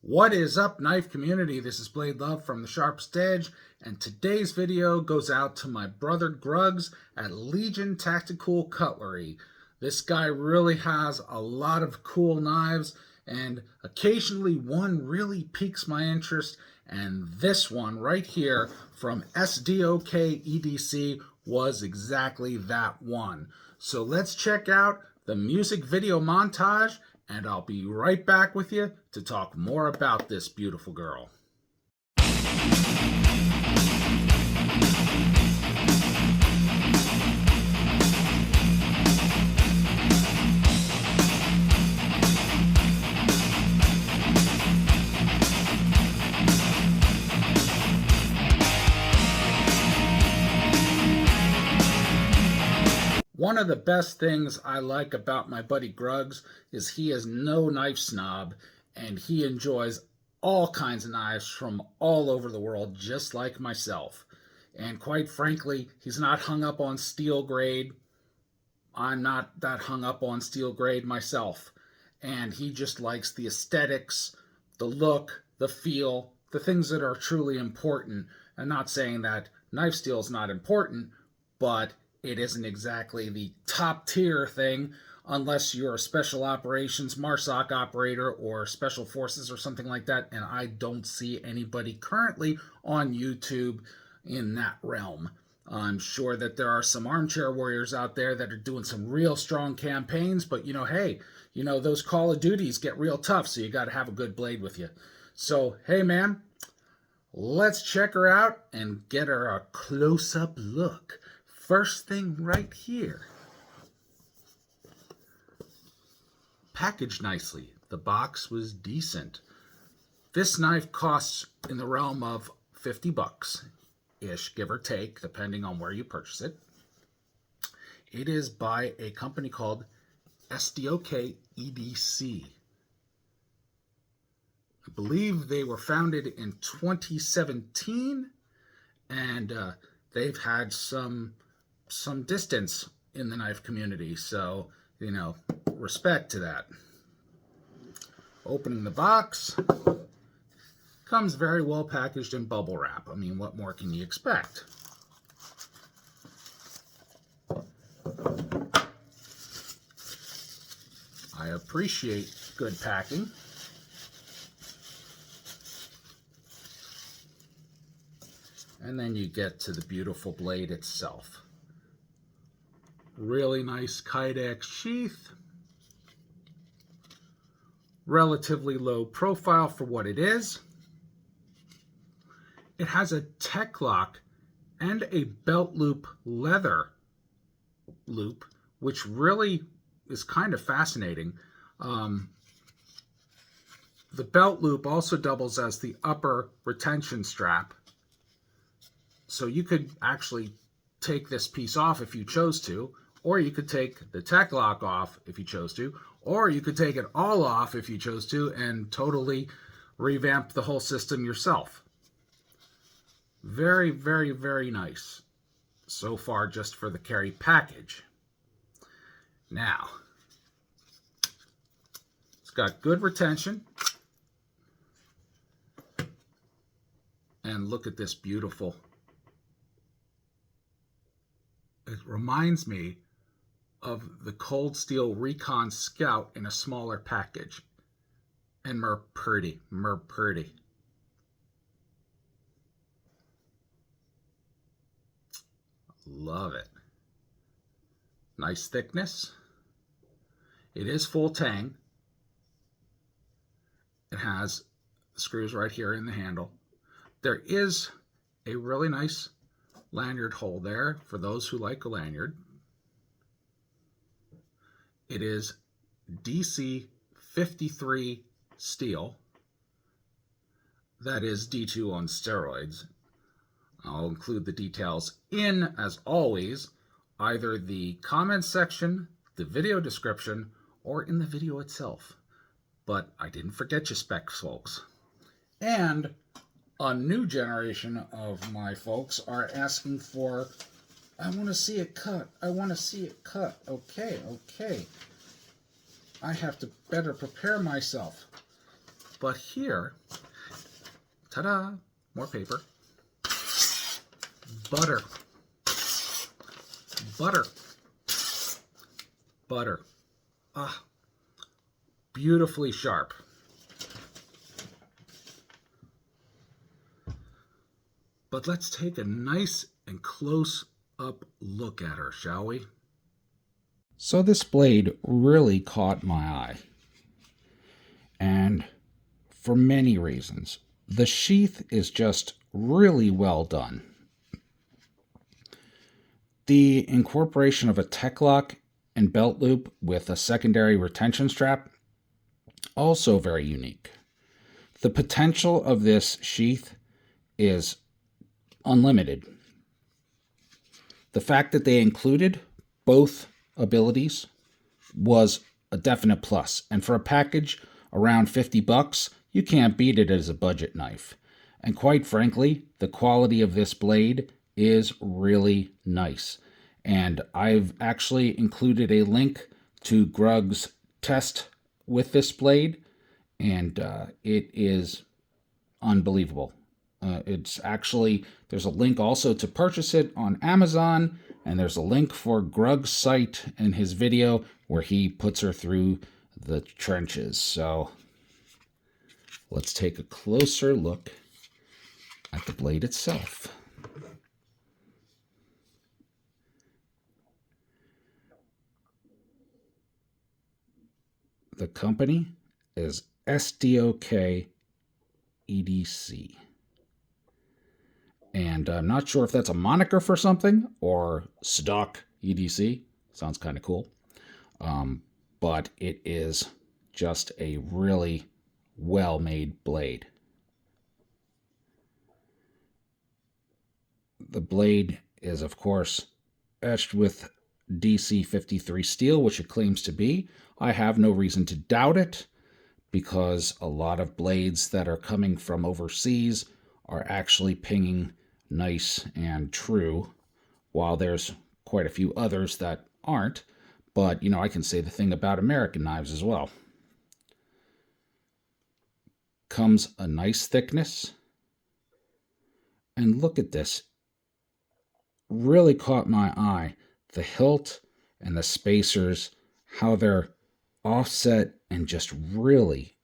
What is up, knife community? This is Blade Love from the Sharpest Edge, and today's video goes out to my brother Grugs at Legion Tactical Cutlery. This guy really has a lot of cool knives, and occasionally one really piques my interest, and this one right here from SDK EDC was exactly that one. So let's check out the music video montage, and I'll be right back with you to talk more about this beautiful girl. One of the best things I like about my buddy Grugs is he is no knife snob, and he enjoys all kinds of knives from all over the world, just like myself. And quite frankly, he's not hung up on steel grade. I'm not that hung up on steel grade myself. And he just likes the aesthetics, the look, the feel, the things that are truly important. I'm not saying that knife steel is not important, but it isn't exactly the top tier thing unless you're a special operations MARSOC operator or special forces or something like that, and I don't see anybody currently on YouTube in that realm. I'm sure that there are some armchair warriors out there that are doing some real strong campaigns, but hey, those Call of Duties get real tough, so you got to have a good blade with you. So, hey man, let's check her out and get her a close-up look. First thing right here. Packaged nicely. The box was decent. This knife costs in the realm of $50-ish, give or take, depending on where you purchase it. It is by a company called SDK EDC. I believe they were founded in 2017, and they've had some distance in the knife community, so respect to that. Opening the box, comes very well packaged in bubble wrap. I mean, what more can you expect? I appreciate good packing. And then you get to the beautiful blade itself. Really nice Kydex sheath. Relatively low profile for what it is. It has a tech lock and a belt loop leather loop, which really is kind of fascinating. The belt loop also doubles as the upper retention strap. So you could actually take this piece off if you chose to, or you could take the tech lock off if you chose to, or you could take it all off if you chose to and totally revamp the whole system yourself. Very, very, very nice. So far, just for the carry package. Now, it's got good retention. And look at this beautiful. It reminds me of the Cold Steel Recon Scout in a smaller package. And mer pretty. Love it. Nice thickness. It is full Tang. It has screws right here in the handle. There is a really nice lanyard hole there for those who like a lanyard. It is DC53 steel. That is D2 on steroids. I'll include the details in, as always, either the comment section, the video description, or in the video itself. But I didn't forget you specs, folks. And a new generation of my folks are asking for, I want to see it cut. I want to see it cut. Okay. I have to better prepare myself. But here, ta-da, more paper. Butter. Butter. Butter. Ah, beautifully sharp. But let's take a nice and close-up look at her, shall we? So this blade really caught my eye. And for many reasons. The sheath is just really well done. The incorporation of a tech lock and belt loop with a secondary retention strap, also very unique. The potential of this sheath is unlimited. The fact that they included both abilities was a definite plus. And for a package around $50, you can't beat it as a budget knife. And quite frankly, the quality of this blade is really nice. And I've actually included a link to Grug's test with this blade, and it is unbelievable. It's actually, there's a link also to purchase it on Amazon, and there's a link for Grug's site and his video where he puts her through the trenches. So let's take a closer look at the blade itself. The company is SDK EDC. And I'm not sure if that's a moniker for something or SDOKEDC EDC. Sounds kind of cool. But it is just a really well-made blade. The blade is, of course, etched with DC53 steel, which it claims to be. I have no reason to doubt it, because a lot of blades that are coming from overseas are actually pinging nice and true, while there's quite a few others that aren't. But, you know, I can say the thing about American knives as well. Comes a nice thickness. And look at this. Really caught my eye. The hilt and the spacers, how they're offset and just really,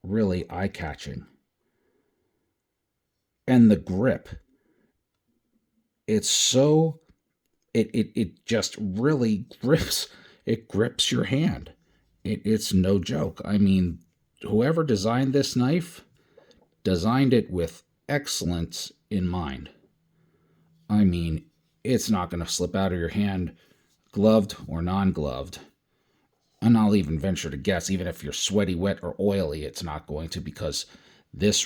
really eye-catching. And the grip. It's so, it just really grips. It grips your hand. It's no joke. I mean, whoever designed this knife designed it with excellence in mind. I mean, it's not going to slip out of your hand, gloved or non-gloved. And I'll even venture to guess, even if you're sweaty, wet, or oily, it's not going to, because this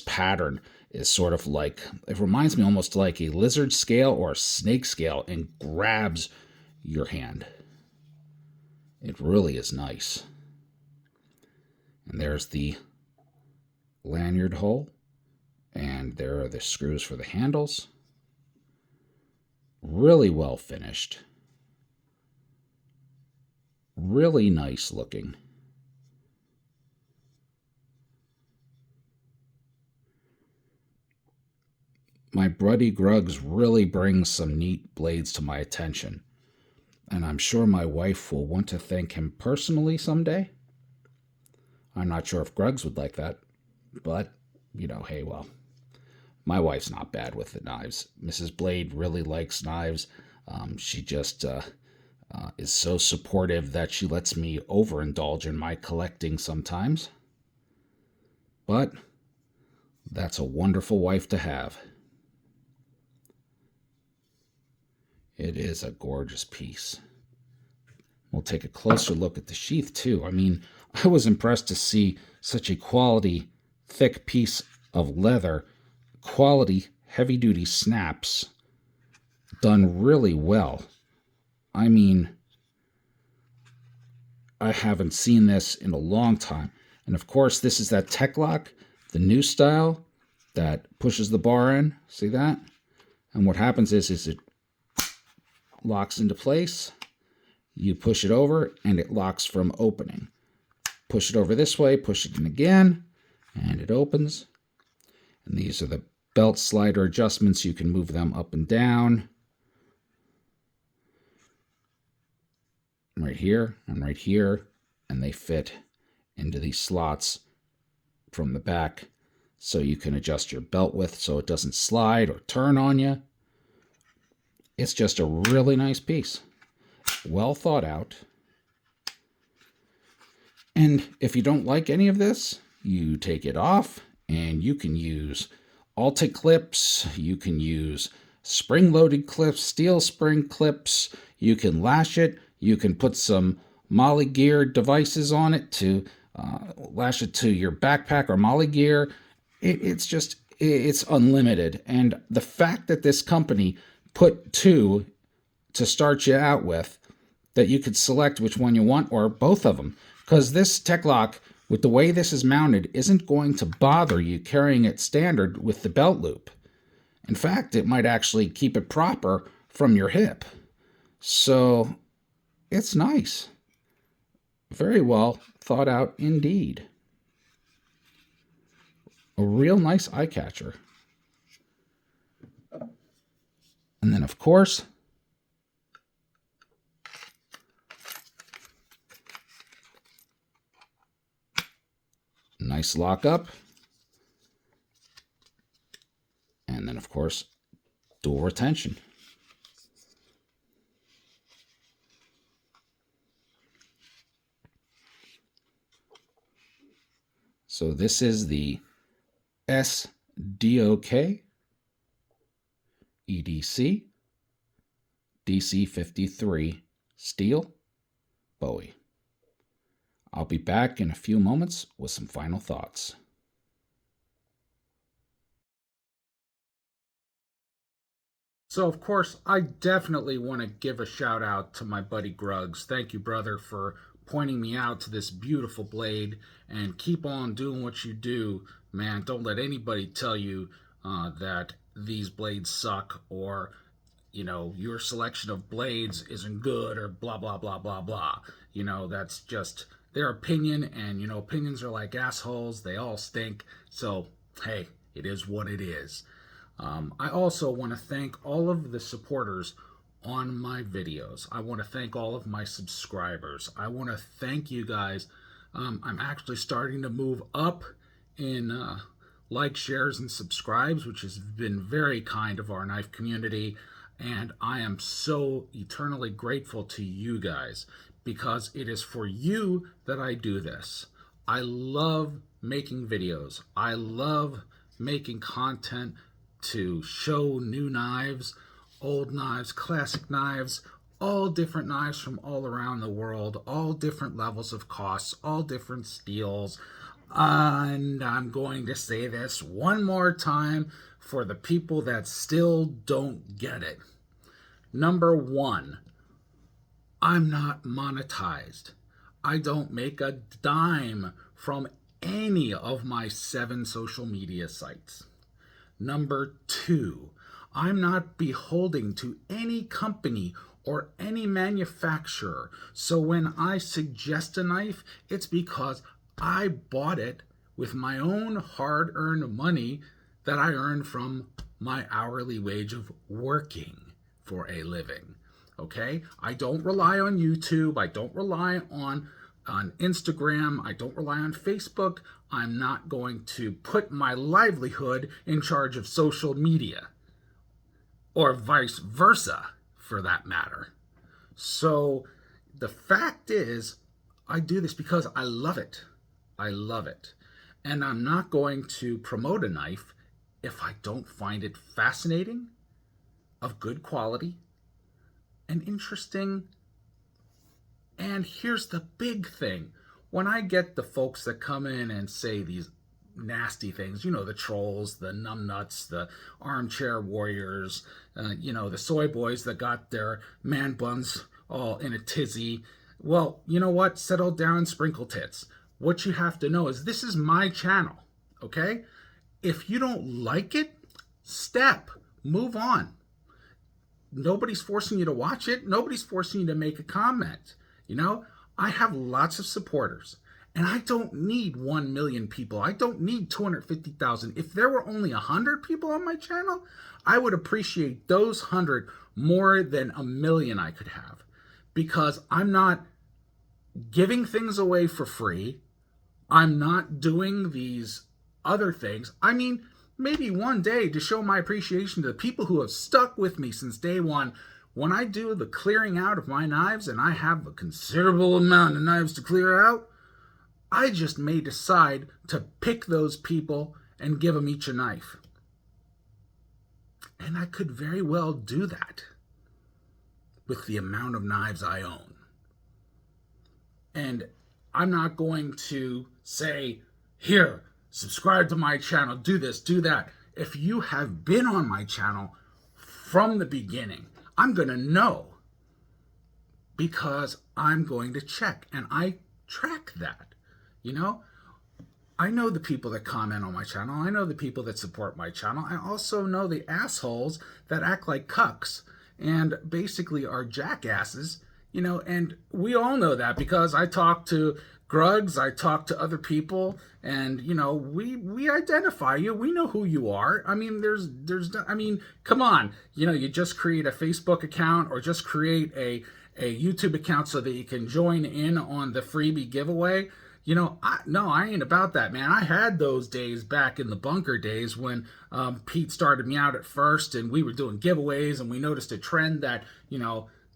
pattern is sort of like, it reminds me almost like a lizard scale or a snake scale, and grabs your hand. It really is nice. And there's the lanyard hole, and there are the screws for the handles. Really well finished. Really nice looking. My buddy Grug's really brings some neat blades to my attention, and I'm sure my wife will want to thank him personally someday. I'm not sure if Grug's would like that, but, you know, hey, well, my wife's not bad with the knives. Mrs. Blade really likes knives. She just is so supportive that she lets me overindulge in my collecting sometimes. But that's a wonderful wife to have. It is a gorgeous piece. We'll take a closer look at the sheath, too. I mean, I was impressed to see such a quality, thick piece of leather, quality, heavy-duty snaps, done really well. I mean, I haven't seen this in a long time. And of course, this is that tech lock, the new style, that pushes the bar in. See that? And what happens is it locks into place. you push it over and it locks from opening. Push it over this way, push it in again, and it opens. And these are the belt slider adjustments. You can move them up and down. Right here and right here. And they fit into these slots from the back. So you can adjust your belt width so it doesn't slide or turn on you. It's just a really nice piece. Well thought out. And if you don't like any of this, you take it off and you can use Alta clips, you can use spring-loaded clips, steel spring clips, you can lash it, you can put some molly gear devices on it to lash it to your backpack or molly gear. It's unlimited. And the fact that this company put two to start you out with, that you could select which one you want or both of them, because this Tek-Lock, with the way this is mounted, isn't going to bother you carrying it standard with the belt loop. In fact, it might actually keep it proper from your hip. So it's nice. Very well thought out indeed. A real nice eye catcher. And then, of course, nice lockup. And then, of course, dual retention. So this is the SDOK EDC DC53 Steel Bowie. I'll be back in a few moments with some final thoughts. So, of course, I definitely want to give a shout out to my buddy Gruggs. Thank you, brother, for pointing me out to this beautiful blade, and keep on doing what you do, man. Don't let anybody tell you that these blades suck, or, you know, your selection of blades isn't good, or blah, blah, blah, blah, blah. You know, that's just their opinion, and, you know, opinions are like assholes. They all stink. So, hey, it is what it is. I also want to thank all of the supporters on my videos. I want to thank all of my subscribers. I want to thank you guys. I'm actually starting to move up in likes, shares, and subscribes, which has been very kind of our knife community. And I am so eternally grateful to you guys, because it is for you that I do this. I love making videos. I love making content to show new knives, old knives, classic knives, all different knives from all around the world, all different levels of costs, all different steels. And I'm going to say this one more time for the people that still don't get it. Number one, I'm not monetized. I don't make a dime from any of my 7 social media sites. Number two, I'm not beholden to any company or any manufacturer. So when I suggest a knife, it's because I bought it with my own hard-earned money that I earned from my hourly wage of working for a living. Okay? I don't rely on YouTube. I don't rely on Instagram. I don't rely on Facebook. I'm not going to put my livelihood in charge of social media, or vice versa, for that matter. So the fact is, I do this because I love it. I love it. And I'm not going to promote a knife if I don't find it fascinating, of good quality, and interesting. And here's the big thing. When I get the folks that come in and say these nasty things, you know, the trolls, the numbnuts, the armchair warriors, you know, the soy boys that got their man buns all in a tizzy. Well, you know what? Settle down, sprinkle tits. What you have to know is this is my channel, okay? If you don't like it, move on. nobody's forcing you to watch it. Nobody's forcing you to make a comment. I have lots of supporters. And I don't need 1 million people. I don't need 250,000. If there were only 100 people on my channel, I would appreciate those 100 more than 1 million I could have. Because I'm not giving things away for free. I'm not doing these other things. I mean, maybe one day to show my appreciation to the people who have stuck with me since day one. When I do the clearing out of my knives, and I have a considerable amount of knives to clear out, I just may decide to pick those people and give them each a knife. And I could very well do that with the amount of knives I own. And I'm not going to say, here, subscribe to my channel, do this, do that. If you have been on my channel from the beginning, I'm going to know, because I'm going to check, and I track that. I know the people that comment on my channel. I know the people that support my channel. I also know the assholes that act like cucks and basically are jackasses, and we all know that because I talk to Grugs, I talk to other people, and, we identify you. We know who you are. I mean, come on, you just create a Facebook account or just create a YouTube account so that you can join in on the freebie giveaway. I ain't about that, man. I had those days back in the bunker days when Pete started me out at first, and we were doing giveaways, and we noticed a trend that,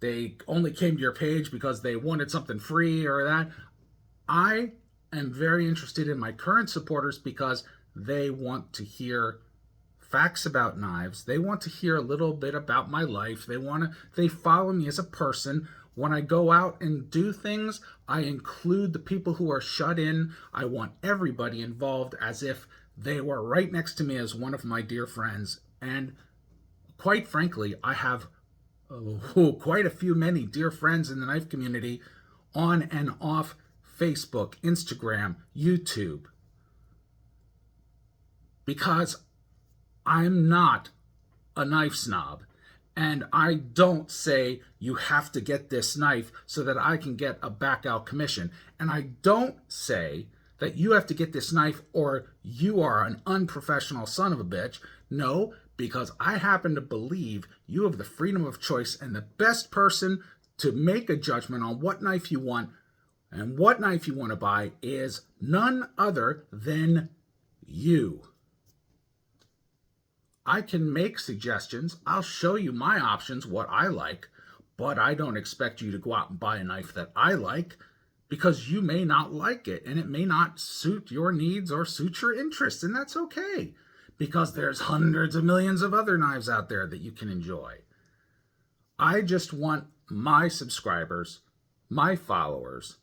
they only came to your page because they wanted something free or that. I am very interested in my current supporters because they want to hear facts about knives. They want to hear a little bit about my life. They follow me as a person. When I go out and do things, I include the people who are shut in. I want everybody involved as if they were right next to me as one of my dear friends. And quite frankly, I have quite a few many dear friends in the knife community on and off Facebook, Instagram, YouTube. Because I'm not a knife snob. And I don't say you have to get this knife so that I can get a back out commission. And I don't say that you have to get this knife or you are an unprofessional son of a bitch. No, because I happen to believe you have the freedom of choice, and the best person to make a judgment on what knife you want and what knife you want to buy is none other than you. I can make suggestions. I'll show you my options, what I like, but I don't expect you to go out and buy a knife that I like, because you may not like it and it may not suit your needs or suit your interests, and that's okay, because there's hundreds of millions of other knives out there that you can enjoy. I just want my subscribers, my followers,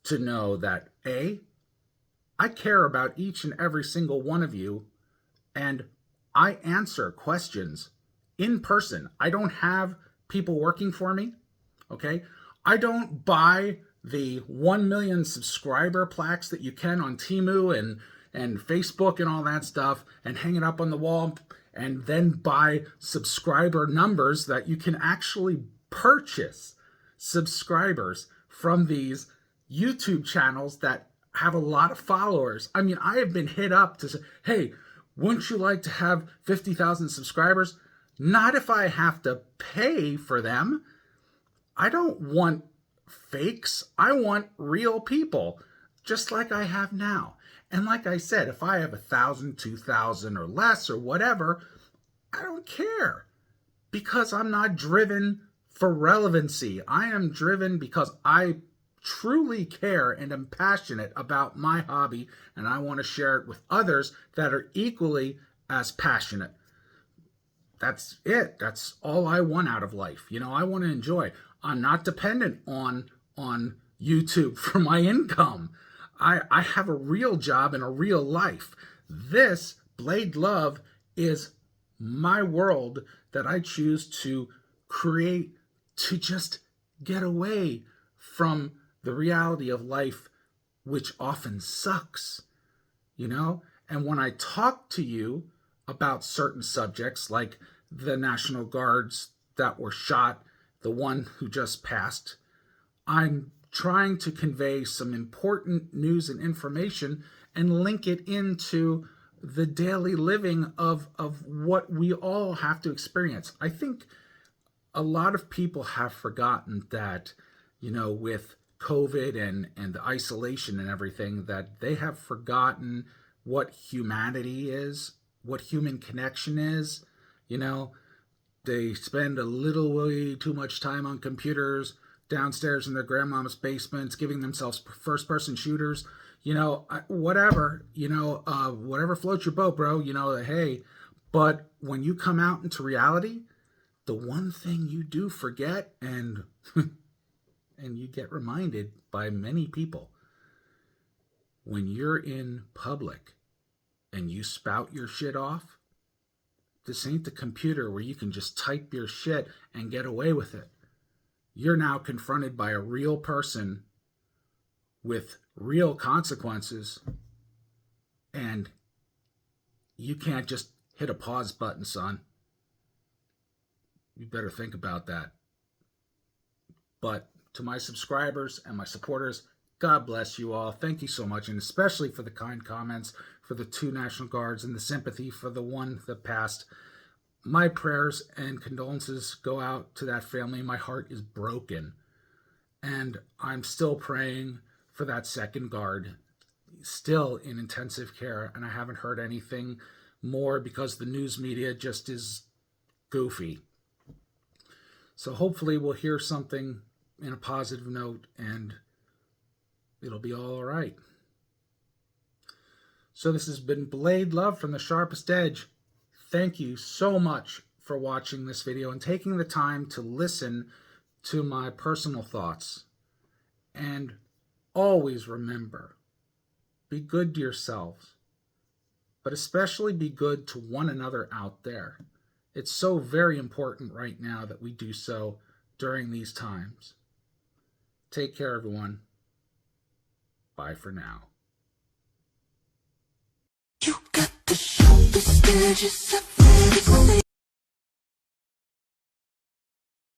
to know that A, I care about each and every single one of you, and I answer questions in person. I don't have people working for me, okay? I don't buy the 1 million subscriber plaques that you can on Temu and Facebook and all that stuff and hang it up on the wall, and then buy subscriber numbers that you can actually purchase subscribers from these YouTube channels that have a lot of followers. I mean, I have been hit up to say, hey, wouldn't you like to have 50,000 subscribers? Not if I have to pay for them. I don't want fakes. I want real people, just like I have now. And like I said, if I have 1,000, 2,000 or less or whatever, I don't care, because I'm not driven for relevancy. I am driven because I truly care and am passionate about my hobby, and I want to share it with others that are equally as passionate. That's it. That's all I want out of life. I want to enjoy. I'm not dependent on YouTube for my income. I have a real job and a real life. This Blade Love is my world that I choose to create to just get away from the reality of life, which often sucks, And when I talk to you about certain subjects like the National Guard's that were shot, the one who just passed. I'm trying to convey some important news and information and link it into the daily living of what we all have to experience. I think a lot of people have forgotten that, with COVID and the isolation and everything, that they have forgotten what humanity is, what human connection is. They spend a little way too much time on computers downstairs in their grandmama's basements, giving themselves first-person shooters. Whatever, whatever floats your boat, bro, hey. But when you come out into reality, the one thing you do forget, and and you get reminded by many people, when you're in public and you spout your shit off, this ain't the computer where you can just type your shit and get away with it. You're now confronted by a real person with real consequences, and you can't just hit a pause button, son. You better think about that. But to my subscribers and my supporters, God bless you all. Thank you so much, and especially for the kind comments for the 2 National Guards and the sympathy for the one that passed. My prayers and condolences go out to that family. My heart is broken, and I'm still praying for that second guard, still in intensive care, and I haven't heard anything more because the news media just is goofy. So hopefully we'll hear something in a positive note, and it'll be all right. So this has been Blade Love from the Sharpest Edge. Thank you so much for watching this video and taking the time to listen to my personal thoughts. And always remember, be good to yourselves, but especially be good to one another out there. It's so very important right now that we do so during these times. Take care, everyone. Bye for now. You got the sharpest edges I've ever seen.